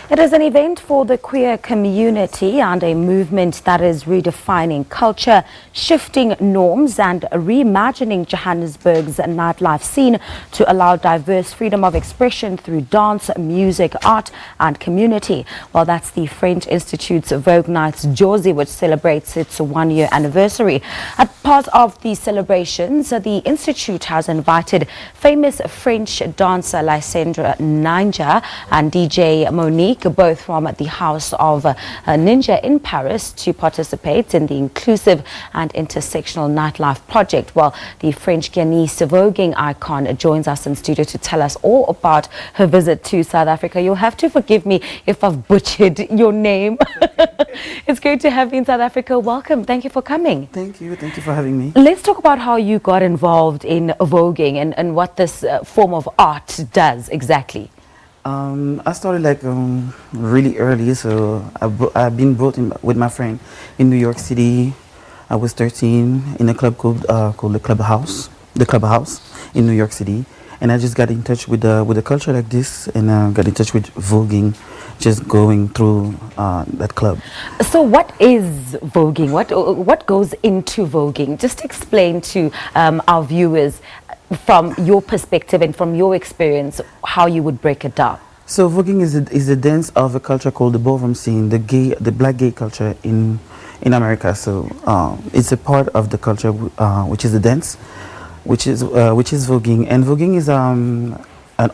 It is an event for the queer community and a movement that is redefining culture, shifting norms and reimagining Johannesburg's nightlife scene to allow diverse freedom of expression through dance, music, art and community. Well, that's the French Institute's Vogue Nights Jozi, which celebrates its one-year anniversary. As part of the celebrations, the Institute has invited famous French dancer Lasseindra and DJ Monique, both from the House of Ninja in Paris, to participate in the inclusive and intersectional nightlife project. Well, the French Guyanese voguing icon joins us in studio to tell us all about her visit to South Africa. You'll have to forgive me if I've butchered your name. It's great to have you in South Africa. Welcome. Thank you for coming. Thank you. Thank you for having me. Let's talk about how you got involved in voguing and what this form of art does exactly. I started like really early, so I've been brought in with my friend in New York City. I was 13 in a club called the Clubhouse in New York City, and I just got in touch with the culture like this, and got in touch with voguing, just going through that club. So, what is voguing? What goes into voguing? Just explain to our viewers, from your perspective and from your experience, how you would break it down. So voguing is a dance of a culture called the ballroom scene, the black gay culture in America. So it's a part of the culture which is a dance, which is voguing, and voguing is an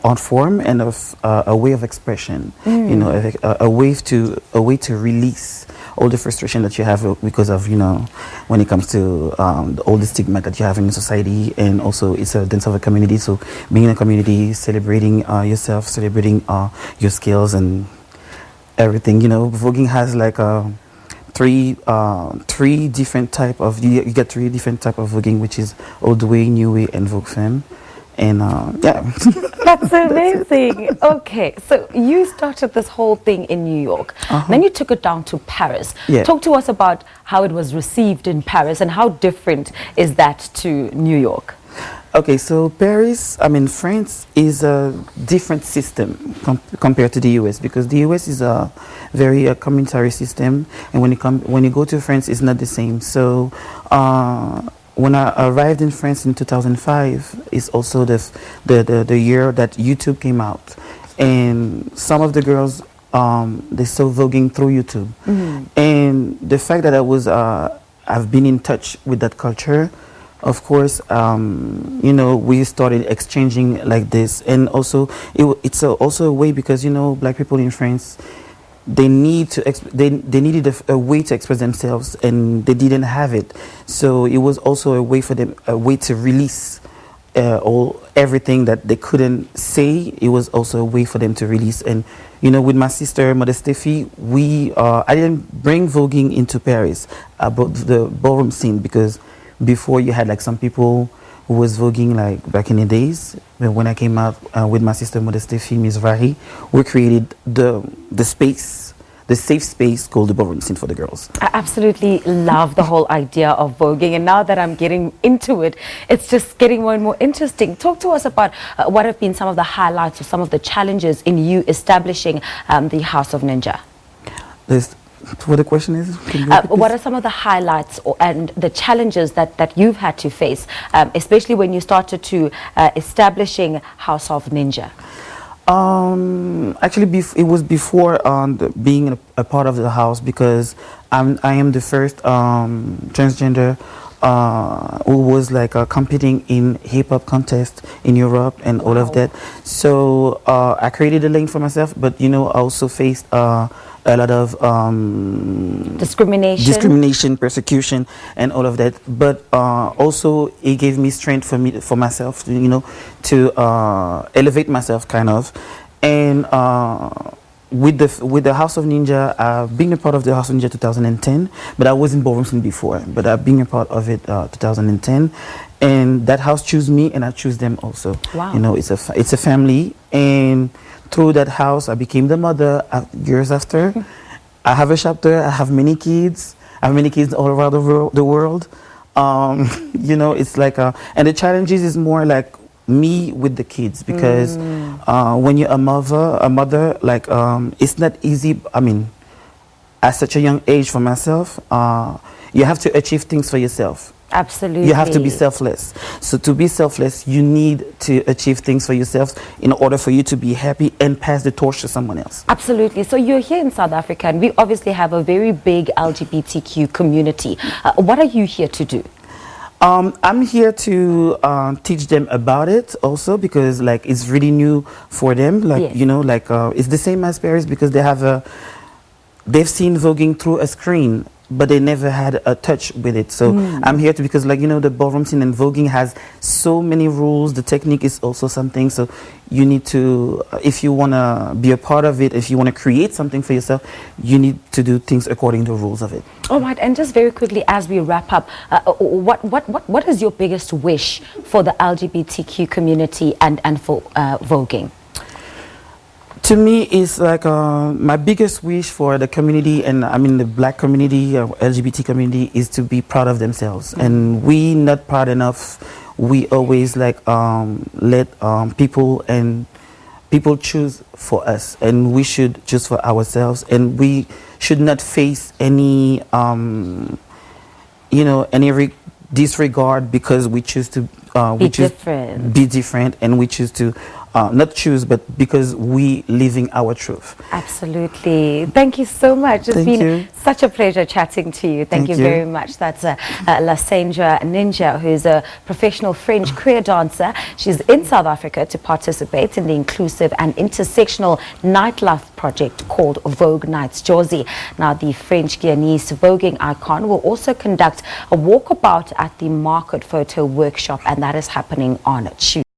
art form and a way of expression. You know, a way to release all the frustration that you have because of, you know, when it comes to all the stigma that you have in society. And also it's a dance of a community, so being in a community, celebrating yourself, celebrating your skills and everything. You know, voguing has like three different type of, you get three different type of voguing, which is old way, new way and vogue femme. And yeah. That's amazing. Okay, so you started this whole thing in New York. Then you took it down to Paris. Yeah. Talk to us about how it was received in Paris and how different is that to New York? Okay, so France is a different system compared to the US, because the US is a very communitary system, and when you go to France, it's not the same. So when I arrived in France in 2005, it's also the year that YouTube came out, and some of the girls they saw voguing through YouTube, and the fact that I've been in touch with that culture, of course, you know, we started exchanging like this, and also it's also a way, because, you know, black people in France, they needed a way to express themselves, and they didn't have it. So it was also a way for them, a way to release everything that they couldn't say. It was also a way for them to release. And, you know, with my sister Modestefi, I didn't bring voguing into Paris, about the ballroom scene, because before you had like some people who was voguing like back in the days. But when I came out with my sister Modestefi Mizrahi, we created the space, the safe space called the ballroom scene for the girls. I absolutely love the whole idea of voguing, and now that I'm getting into it, it's just getting more and more interesting. Talk to us about what have been some of the highlights or some of the challenges in you establishing the House of Ninja. What the question is? What are some of the highlights and the challenges that you've had to face, especially when you started to establishing House of Ninja? Actually, it was before being a part of the house, because I am the first transgender who was like competing in hip-hop contest in Europe and all of that. So I created a lane for myself, but, you know, I also faced a lot of discrimination, persecution, and all of that. But also, it gave me strength for myself, you know, to elevate myself, kind of. And with the House of Ninja, being a part of the House of Ninja 2010, but I was in ballroom scene before. But I've been a part of it 2010, and that house chose me, and I choose them also. Wow. You know, it's a family, and through that house, I became the mother years after. I have a shop there. I have many kids. I have many kids all around the world. You know, it's like, and the challenges is more like me with the kids, because when you're a mother, like it's not easy. I mean, at such a young age for myself, you have to achieve things for yourself. Absolutely. You have to be selfless. So to be selfless, you need to achieve things for yourself in order for you to be happy and pass the torch to someone else. Absolutely. So you're here in South Africa, and we obviously have a very big LGBTQ community. What are you here to do? I'm here to teach them about it also, because like it's really new for them. Like, Yes. you know, like it's the same as Paris, because they've seen voguing through a screen, but they never had a touch with it. So I'm here to, because like, you know, the ballroom scene and voguing has so many rules. The technique is also something. So you need to, if you want to be a part of it, if you want to create something for yourself, you need to do things according to the rules of it. All right, and just very quickly as we wrap up, what is your biggest wish for the LGBTQ community and for voguing? To me, it's like my biggest wish for the community, and I mean the black community, LGBT community, is to be proud of themselves. And we not proud enough. We always like let people choose for us, and we should choose for ourselves, and we should not face any any disregard because we choose to Be different, and we choose to not choose, but because we living our truth. Absolutely. Thank you so much. It's been such a pleasure chatting to you. Thank you very much. That's Lasseindra Ninja, who's a professional French queer dancer. She's in South Africa to participate in the inclusive and intersectional nightlife project called Vogue Nights. Jozi, now the French Guyanese voguing icon, will also conduct a walkabout at the market photo workshop, and that is happening on Tuesday.